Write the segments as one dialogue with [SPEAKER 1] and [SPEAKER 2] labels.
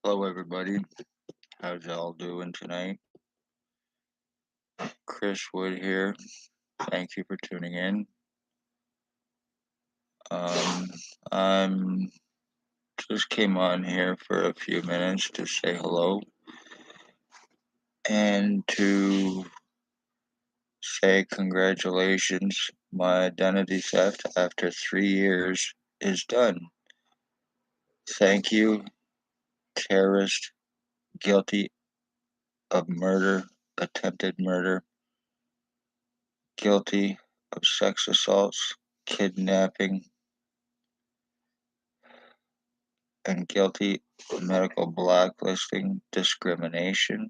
[SPEAKER 1] Hello, everybody. How's y'all doing tonight? Chris Wood here. Thank you for tuning in. I'm just came on here for a few minutes to say hello and to say congratulations. My identity theft after 3 years is done. Thank you, terrorist guilty of murder, attempted murder, guilty of sex assaults, kidnapping, and guilty of medical blacklisting, discrimination.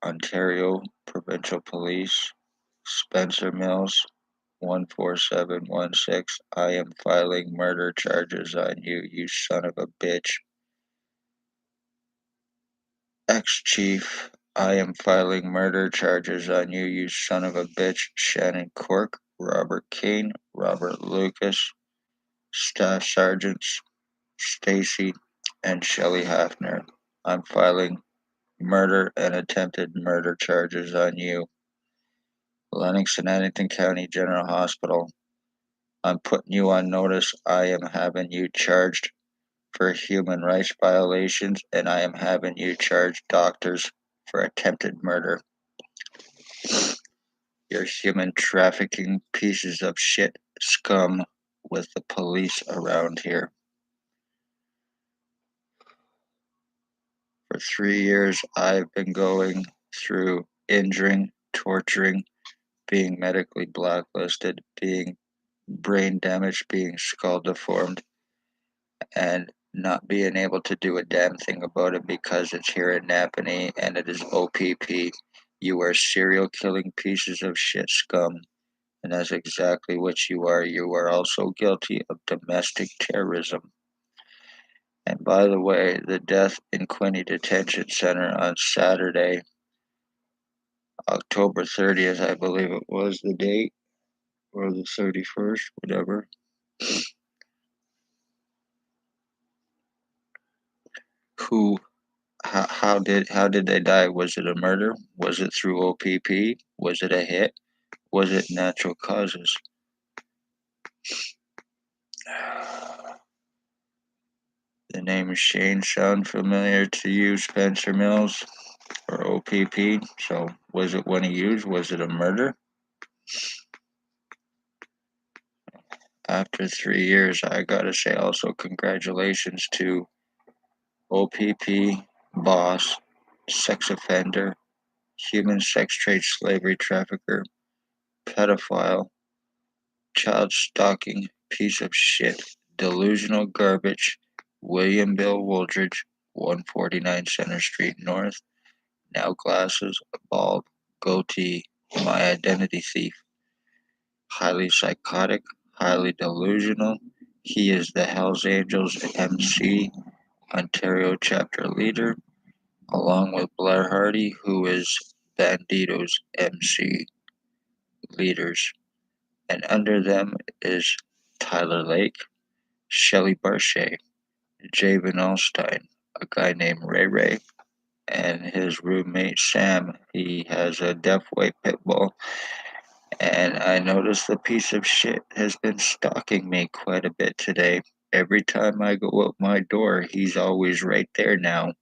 [SPEAKER 1] Ontario Provincial Police, Spencer Mills, 14716. I am filing murder charges on you, you son of a bitch. Ex-chief, I am filing murder charges on you, you son of a bitch. Shannon CORK, Robert KANE, Robert Lucas, Staff Sergeants, Stacy, and Shelley Hafner. I'm filing murder and attempted murder charges on you. Lennox and Addington County General Hospital. I'm putting you on notice. I am having you charged for human rights violations, and I am having you charge doctors for attempted murder. You're human trafficking pieces of shit scum with the police around here. For 3 years, I've been going through injuring, torturing, being medically blacklisted, being brain damaged, being skull deformed, and not being able to do a damn thing about it because it's here in Napanee and it is O.P.P. You are serial killing pieces of shit scum, and that's exactly what you are. You are also guilty of domestic terrorism. And by the way, the death in Quinte Detention Center on Saturday, October 30th, I believe it was the date, or the 31st, whatever. How did they die? Was it a murder? Was it through O.P.P? Was it a hit? Was it natural causes? The name Shane sound familiar to you, Spencer Mills, or O.P.P? So was it one of you? Was it a murder? After 3 years, I gotta say also congratulations to O.P.P, boss, sex offender, human sex trade slavery trafficker, pedophile, child stalking piece of shit, delusional garbage, William Bill Wooldridge, 149 Center Street North, now glasses, bald, goatee, my identity thief, highly psychotic, highly delusional. He is the Hells Angels MC, Ontario chapter leader, along with Blair Hardy, who is Bandido's MC leaders. And under them is Tyler Lake, Shelley Barchet, Jay VANALSTINE, a guy named Ray Ray, and his roommate Sam. He has a deaf white pit bull, and I noticed the piece of shit has been stalking me quite a bit today. Every time I go out my door, he's always right there now.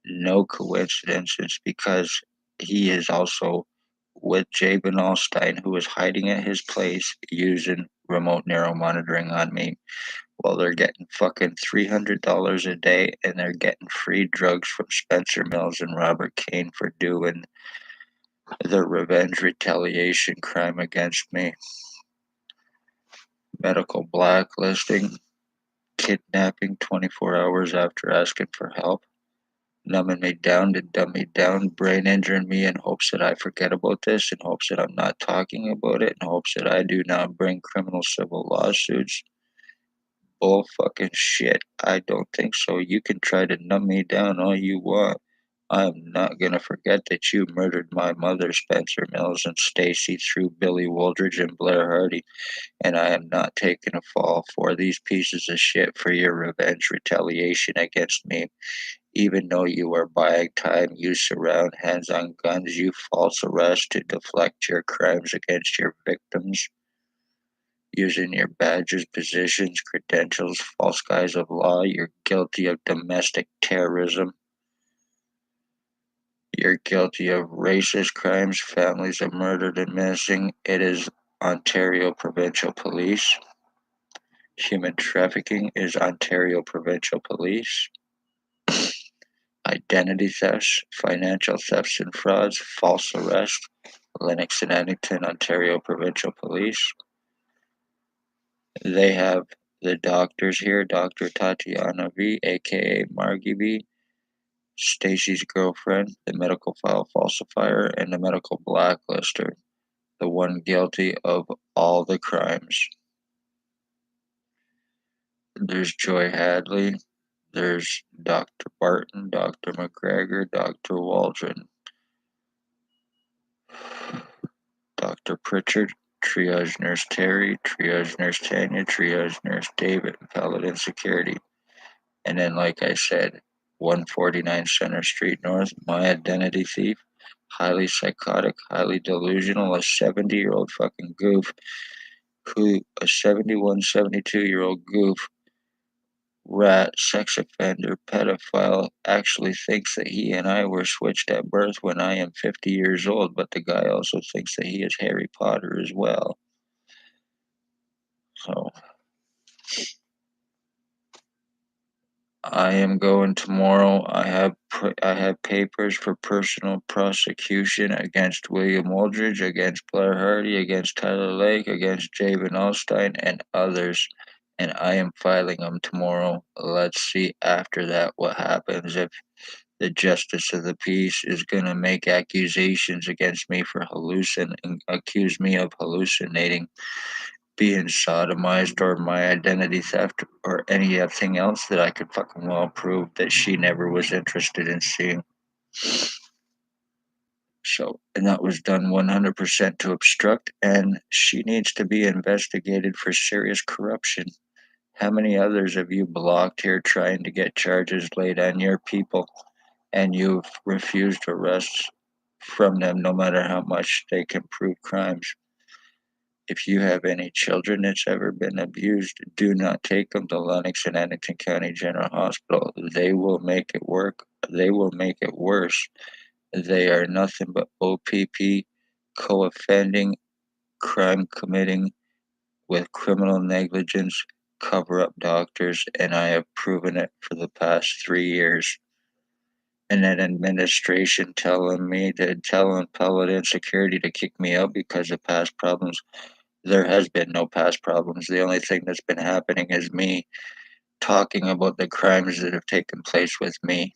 [SPEAKER 1] No coincidence, it's because he is also with Jay VANALSTINE, who is hiding at his place using remote narrow monitoring on me. Well, they're getting fucking $300 a day, and they're getting free drugs from Spencer Mills and Robert KANE for doing the revenge retaliation crime against me. Medical blacklisting, kidnapping 24 hours after asking for help, numbing me down to dumb me down, brain injuring me in hopes that I forget about this, in hopes that I'm not talking about it, in hopes that I do not bring criminal civil lawsuits. Bull fucking shit. I don't think so. You can try to numb me down all you want, I'm not gonna forget that you murdered my mother, Spencer Mills, and Stacy through Billy Wooldridge and Blair Hardy, and I am not taking a fall for these pieces of shit for your revenge retaliation against me. Even though you are buying time, you surround hands on guns, you false arrest to deflect your crimes against your victims, using your badges, positions, credentials, false guise of law. You're guilty of domestic terrorism. You're guilty of racist crimes. Families are murdered and missing. It is Ontario Provincial Police. Human trafficking is Ontario Provincial Police. Identity thefts, financial thefts and frauds, false arrest, Lennox and Addington, Ontario Provincial Police. They have the doctors here, Dr. Tatiana V, aka Margie V, Stacy's girlfriend, the medical file falsifier, and the medical blacklister, the one guilty of all the crimes. There's Joy Hadley, there's Dr. Barton, Dr. McGregor, Dr. Waldren, Dr. Pritchard, Triage Nurse Terry, Triage Nurse Tania, Triage Nurse David, Paladin Security. And then, like I said, 149 Center Street North, my identity thief, highly psychotic, highly delusional, a 70-year-old fucking goof, a 71, 72-year-old goof, rat, sex offender, pedophile, actually thinks that he and I were switched at birth when I am 50 years old, but the guy also thinks that he is Harry Potter as well. So I am going tomorrow. I have papers for personal prosecution against William Wooldridge, against Blair Hardy, against Tyler Lake, against Jay VANALSTINE, and others, and I am filing them tomorrow. Let's see after that what happens. If the justice of the peace is going to make accusations against me for accuse me of hallucinating, being sodomized, or my identity theft, or anything else that I could fucking well prove that she never was interested in seeing. So, and that was done 100% to obstruct, and she needs to be investigated for serious corruption. How many others have you blocked here trying to get charges laid on your people, and you've refused arrests from them no matter how much they can prove crimes? If you have any children that's ever been abused, do not take them to Lennox and Addington County General Hospital. They will make it work. They will make it worse. They are nothing but O.P.P, co-offending, crime committing with criminal negligence, cover-up doctors, and I have proven it for the past 3 years. And an administration telling Paladin Security to kick me out because of past problems. There has been no past problems. The only thing that's been happening is me talking about the crimes that have taken place with me,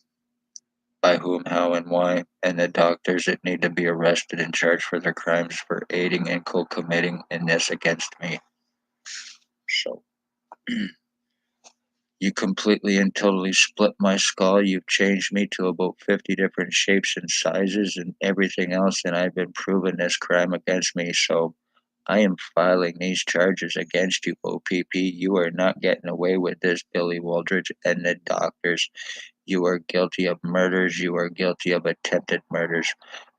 [SPEAKER 1] by whom, how, and why, and the doctors that need to be arrested and charged for their crimes for aiding and co-committing in this against me. So, you completely and totally split my skull. You've changed me to about 50 different shapes and sizes and everything else, and I've been proving this crime against me. So, I am filing these charges against you, O.P.P. You are not getting away with this, Billy Wooldridge and the doctors. You are guilty of murders. You are guilty of attempted murders.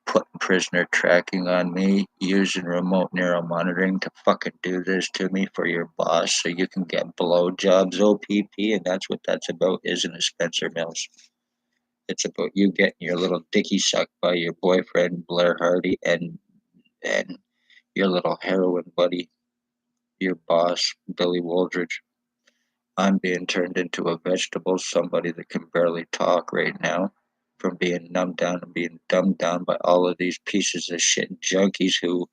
[SPEAKER 1] Putting prisoner tracking on me, using remote neuromonitoring to fucking do this to me for your boss so you can get blowjobs, O.P.P. And that's what that's about, isn't it, Spencer Mills? It's about you getting your little dicky sucked by your boyfriend, Blair Hardy, and your little heroin buddy, your boss, Billy Wooldridge. I'm being turned into a vegetable, somebody that can barely talk right now, from being numbed down and being dumbed down by all of these pieces of shit junkies who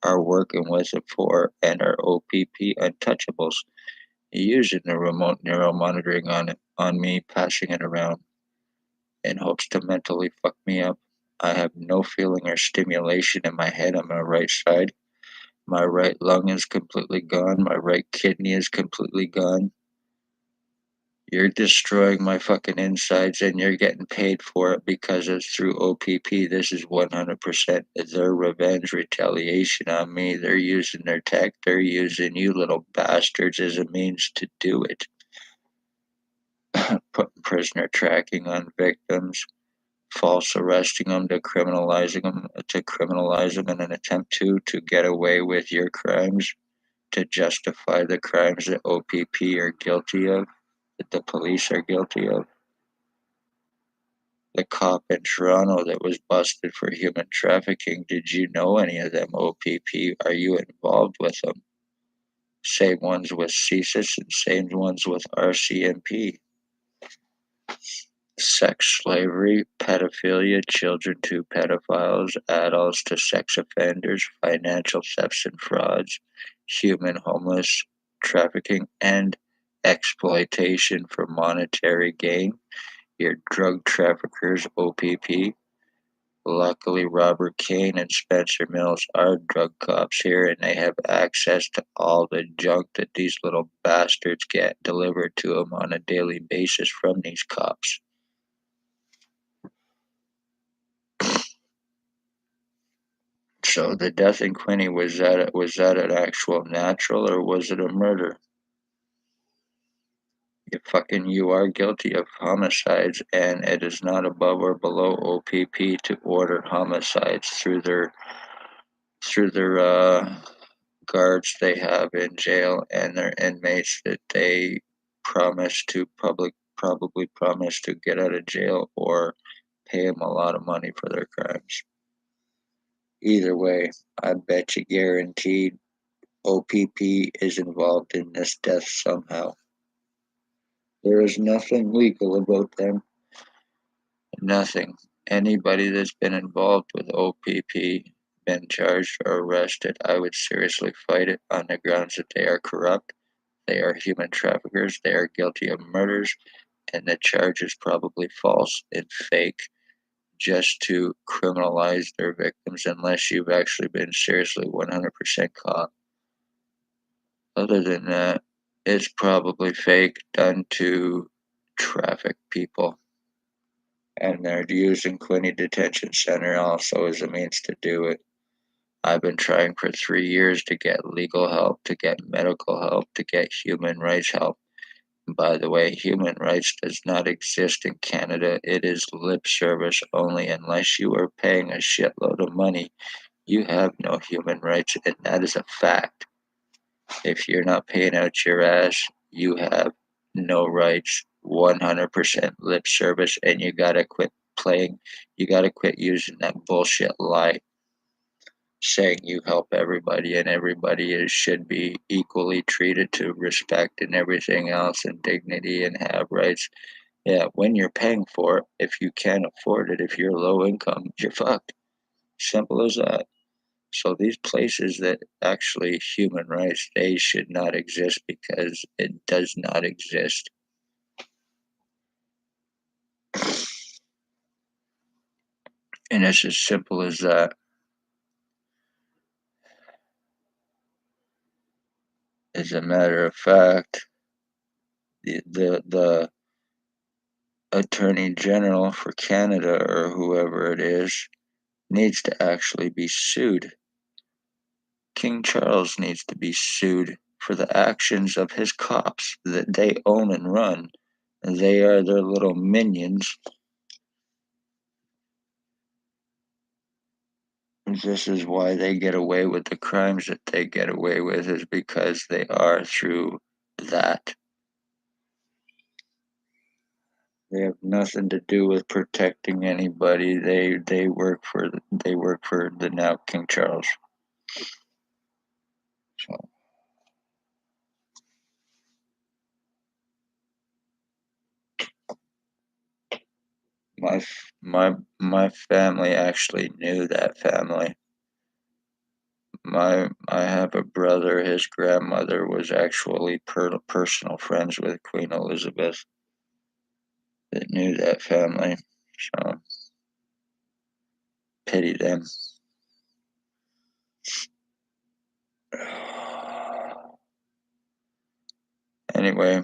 [SPEAKER 1] are working with it for and are O.P.P untouchables, using the remote neural monitoring on me, passing it around in hopes to mentally fuck me up. I have no feeling or stimulation in my head on my right side. My right lung is completely gone. My right kidney is completely gone. You're destroying my fucking insides and you're getting paid for it because it's through O.P.P. This is 100% their revenge retaliation on me. They're using their tech. They're using you little bastards as a means to do it. Putting prisoner tracking on victims, false arresting them to criminalize them in an attempt to get away with your crimes, to justify the crimes that O.P.P. are guilty of, that the police are guilty of. The cop in Toronto that was busted for human trafficking, did you know any of them, O.P.P? Are you involved with them? Same ones with CSIS and same ones with RCMP. Sex slavery, pedophilia, children to pedophiles, adults to sex offenders, financial thefts and frauds, human homeless trafficking, and exploitation for monetary gain. Your drug traffickers, O.P.P. Luckily, Robert KANE and Spencer Mills are drug cops here, and they have access to all the junk that these little bastards get delivered to them on a daily basis from these cops. So the death in Quinny, was that an actual natural or was it a murder? You are guilty of homicides, and it is not above or below O.P.P. to order homicides through their guards they have in jail and their inmates that they probably promise to get out of jail or pay them a lot of money for their crimes. Either way, I bet you guaranteed O.P.P. is involved in this death somehow. There is nothing legal about them. Nothing. Anybody that's been involved with O.P.P., been charged or arrested, I would seriously fight it on the grounds that they are corrupt, they are human traffickers, they are guilty of murders, and the charge is probably false and fake just to criminalize their victims unless you've actually been seriously 100% caught. Other than that, it's probably fake, done to traffic people. And they're using Quinny Detention Center also as a means to do it. I've been trying for 3 years to get legal help, to get medical help, to get human rights help. By the way, human rights does not exist in Canada. It is lip service only. Unless you are paying a shitload of money, you have no human rights, and that is a fact. If you're not paying out your ass, you have no rights. 100% lip service, and you gotta quit playing. You gotta quit using that bullshit lie saying you help everybody and everybody should be equally treated to respect and everything else and dignity and have rights. Yeah, when you're paying for it, if you can't afford it, if you're low income, you're fucked. Simple as that. So these places that actually human rights, they should not exist because it does not exist. And it's as simple as that. As a matter of fact, the Attorney General for Canada or whoever it is needs to actually be sued. King Charles needs to be sued for the actions of his cops that they own and run. And they are their little minions. This is why they get away with the crimes that they get away with, is because they are through that. They have nothing to do with protecting anybody. They work for the now King Charles. So my family actually knew that family. I have a brother. His grandmother was actually personal friends with Queen Elizabeth. That knew that family. So pity them. Anyway,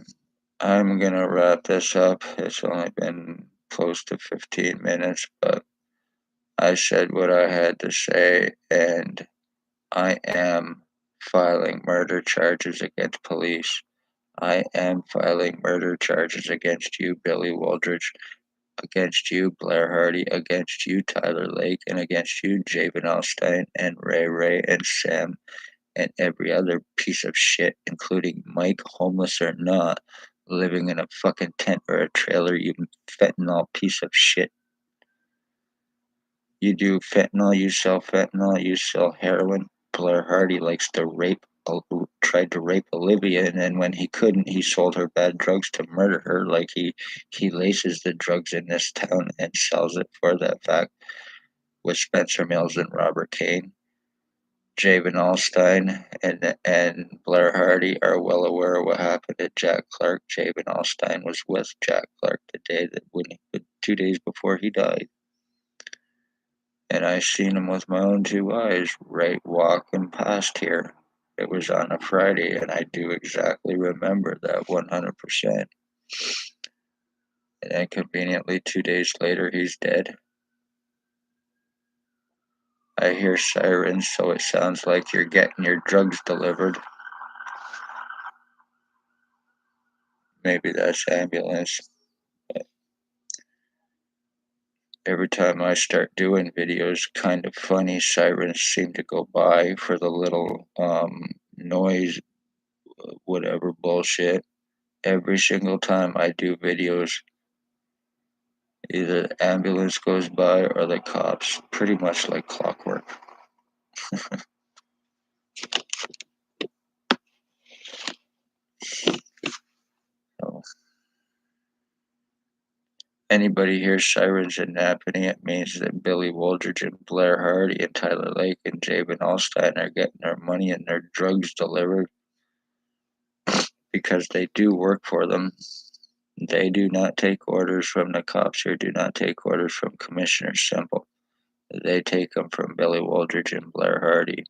[SPEAKER 1] I'm gonna wrap this up. It's only been close to 15 minutes, but I said what I had to say, and I am filing murder charges against police. I am filing murder charges against you, Billy Wooldridge, against you, Blair Hardy, against you, Tyler Lake, and against you, Jay VANALSTINE, and Ray, and Sam, and every other piece of shit, including Mike, homeless or not, living in a fucking tent or a trailer, you fentanyl piece of shit. You do fentanyl, you sell heroin. Blair Hardy likes to tried to rape Olivia, and then when he couldn't, he sold her bad drugs to murder her. Like he laces the drugs in this town and sells it for that fact with Spencer Mills and Robert Kane. Jay VANALSTINE and Blair Hardy are well aware of what happened to Jack Clark. Jay VANALSTINE was with Jack Clark the day that 2 days before he died. And I seen him with my own two eyes right walking past here. It was on a Friday, and I do exactly remember that 100%. And then conveniently 2 days later, he's dead. I hear sirens, so it sounds like you're getting your drugs delivered. Maybe that's ambulance. Every time I start doing videos, kind of funny, sirens seem to go by for the little noise, whatever bullshit. Every single time I do videos, either the ambulance goes by or the cops, pretty much like clockwork. So, anybody hears sirens in Napanee, it means that Billy Wooldridge and Blair Hardy and Tyler Lake and Jay VANALSTINE are getting their money and their drugs delivered because they do work for them. They do not take orders from the cops or do not take orders from Commissioner Simple. They take them from Billy Wooldridge and Blair Hardy.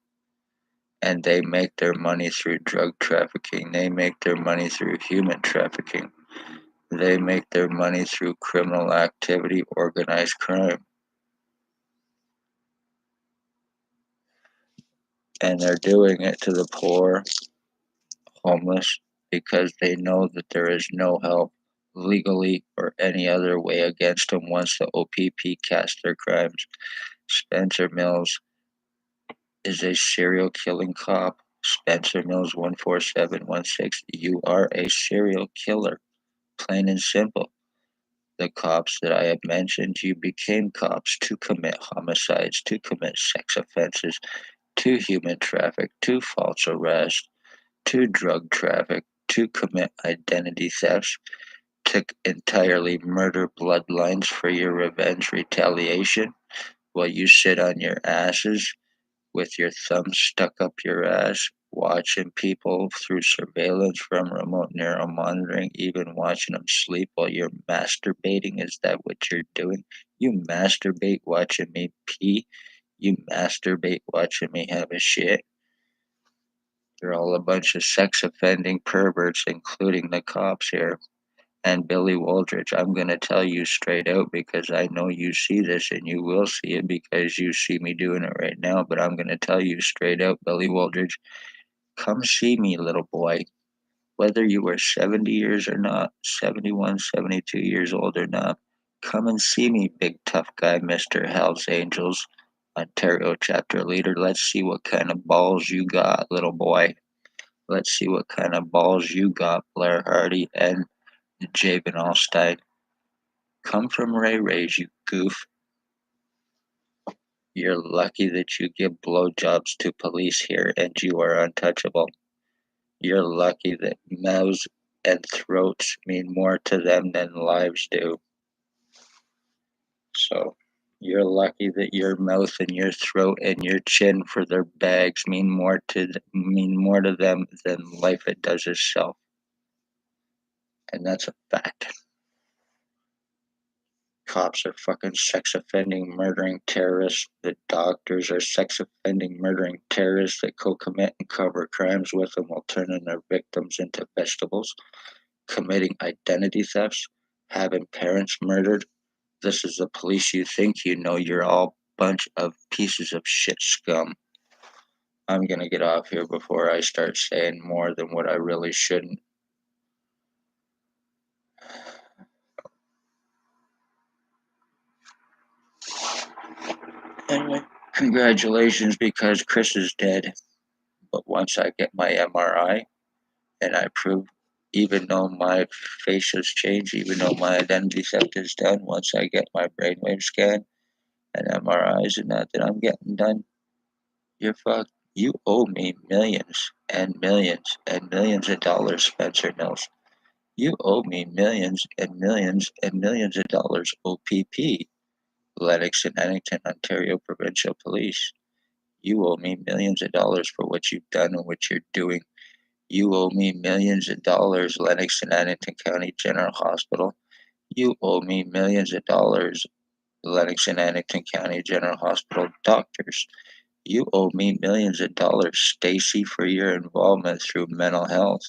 [SPEAKER 1] And they make their money through drug trafficking. They make their money through human trafficking. They make their money through criminal activity, organized crime. And they're doing it to the poor, homeless, because they know that there is no help legally or any other way against them once the O.P.P cast their crimes. Spencer Mills is a serial killing cop. Spencer Mills 14716, you are a serial killer, plain and simple. The cops that I have mentioned, you became cops to commit homicides, to commit sex offenses, to human traffic, to false arrest, to drug traffic, to commit identity thefts, to entirely murder bloodlines for your revenge retaliation, while you sit on your asses with your thumb stuck up your ass, watching people through surveillance from remote neuromonitoring, even watching them sleep while you're masturbating. Is that what you're doing? You masturbate watching me pee? You masturbate watching me have a shit? You're all a bunch of sex offending perverts, including the cops here. And Billy Wooldridge, I'm going to tell you straight out because I know you see this and you will see it because you see me doing it right now. But I'm going to tell you straight out, Billy Wooldridge, come see me, little boy. Whether you are 70 years or not, 71, 72 years old or not, come and see me, big tough guy, Mr. Hells Angels, Ontario chapter leader. Let's see what kind of balls you got, little boy. Let's see what kind of balls you got, Blair Hardy and Jay VANALSTINE. Come from Ray's, you goof. You're lucky that you give blowjobs to police here and you are untouchable. You're lucky that mouths and throats mean more to them than lives do. So you're lucky that your mouth and your throat and your chin for their bags mean more to them than life it does itself. And that's a fact. Cops are fucking sex offending, murdering terrorists. The doctors are sex offending, murdering terrorists that co commit and cover crimes with them while turning their victims into vegetables. committing identity thefts, having parents murdered. This is the police you think you know. You're all bunch of pieces of shit scum. I'm gonna get off here before I start saying more than what I really shouldn't. Anyway, congratulations because Chris is dead. But once I get my MRI and I prove, even though my face has changed, even though my identity theft is done, once I get my brainwave scan and MRIs and that I'm getting done, you're fucked. You owe me millions and millions and millions of dollars, Spencer Mills. You owe me millions and millions and millions of dollars, O.P.P, Lennox and Addington, Ontario Provincial Police. You owe me millions of dollars for what you've done and what you're doing. You owe me millions of dollars, Lennox and Addington County General Hospital. You owe me millions of dollars, Lennox and Addington County General Hospital doctors. You owe me millions of dollars, Stacy, for your involvement through mental health.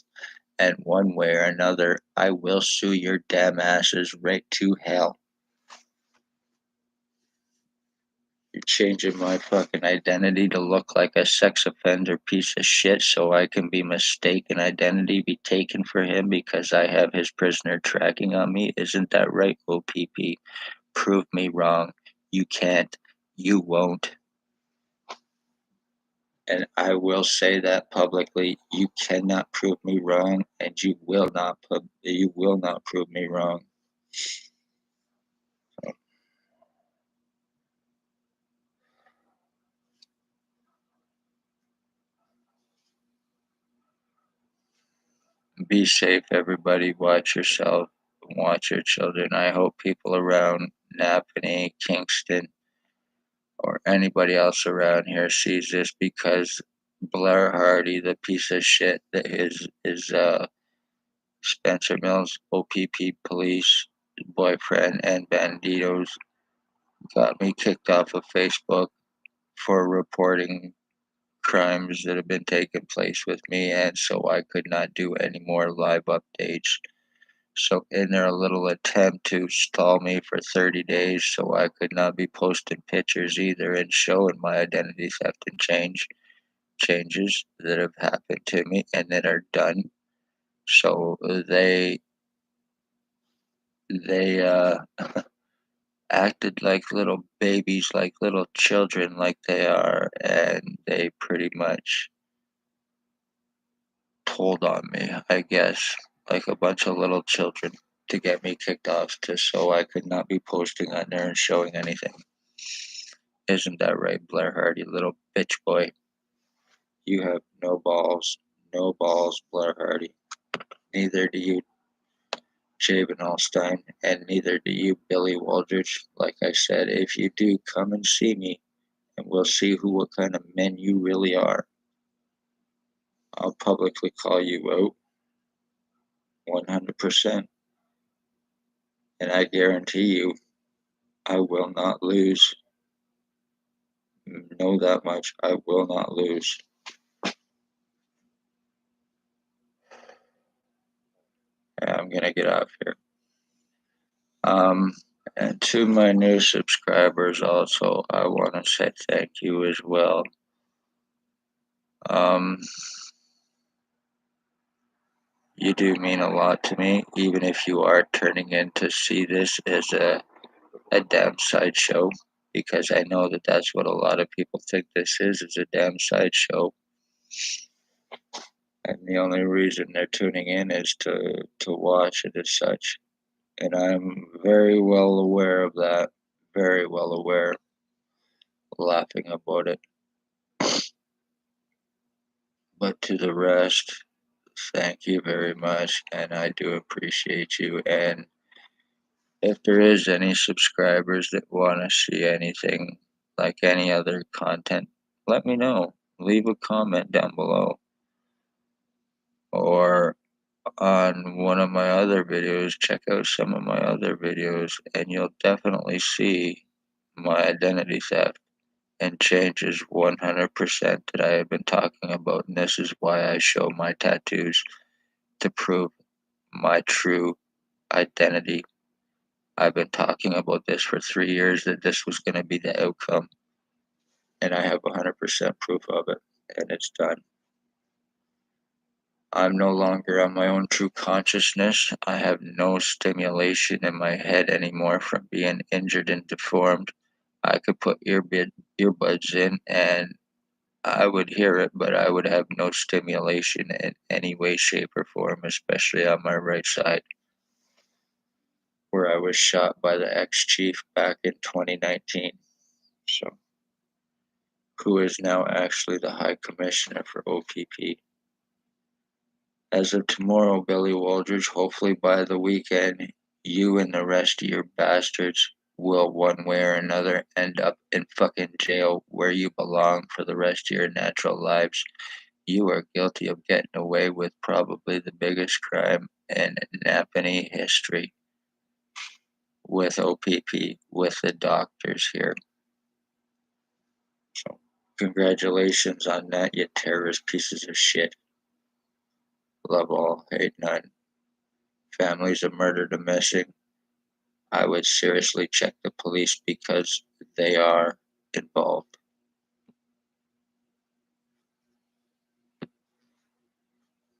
[SPEAKER 1] And one way or another, I will sue your damn asses right to hell. You're changing my fucking identity to look like a sex offender piece of shit so I can be mistaken identity, be taken for him because I have his prisoner tracking on me. Isn't that right, O.P.P? Prove me wrong. You can't. You won't. And I will say that publicly. You cannot prove me wrong, and you will not prove me wrong. Be safe, everybody. Watch yourself. Watch your children. I hope people around Napanee, Kingston, or anybody else around here sees this because Blair Hardy, the piece of shit that is Spencer Mills, O.P.P police boyfriend, and Bandidos got me kicked off of Facebook for reporting crimes that have been taking place with me, and so I could not do any more live updates. So in their little attempt to stall me for 30 days so I could not be posting pictures either and showing my identity theft and changes that have happened to me and that are done. So they acted like little babies, like little children, like they are, and they pretty much told on me, I guess, like a bunch of little children to get me kicked off just so I could not be posting on there and showing anything. Isn't that right, Blair Hardy, little bitch boy? You have no balls, Blair Hardy. Neither do you, Jay VANALSTINE, and neither do you, Billy Wooldridge. Like I said, if you do, come and see me, and we'll see what kind of men you really are. I'll publicly call you out, 100%, and I guarantee you, I will not lose. Know that much. I will not lose. I'm gonna get off here. And to my new subscribers, also, I want to say thank you as well. You do mean a lot to me, even if you are turning in to see this as a damn sideshow, because I know that that's what a lot of people think this is a damn sideshow. And the only reason they're tuning in is to watch it as such. And I'm very well aware of that, very well aware, laughing about it. But to the rest, thank you very much, and I do appreciate you. And if there is any subscribers that want to see anything like any other content, let me know. Leave a comment down below. Or on one of my other videos, check out some of my other videos, and you'll definitely see my identity theft and changes 100% that I have been talking about. And this is why I show my tattoos, to prove my true identity. I've been talking about this for 3 years, that this was going to be the outcome, and I have 100% proof of it, and it's done. I'm no longer on my own true consciousness. I have no stimulation in my head anymore from being injured and deformed. I could put earbuds in and I would hear it, but I would have no stimulation in any way, shape, or form, especially on my right side, where I was shot by the ex-chief back in 2019. So, who is now actually the High Commissioner for O.P.P. As of tomorrow, Billy Waldridge, hopefully by the weekend, you and the rest of your bastards will, one way or another, end up in fucking jail where you belong for the rest of your natural lives. You are guilty of getting away with probably the biggest crime in Napanee history with O.P.P, with the doctors here. So, congratulations on that, you terrorist pieces of shit. Love all, hate none. Families of murdered and missing, I would seriously check the police because they are involved.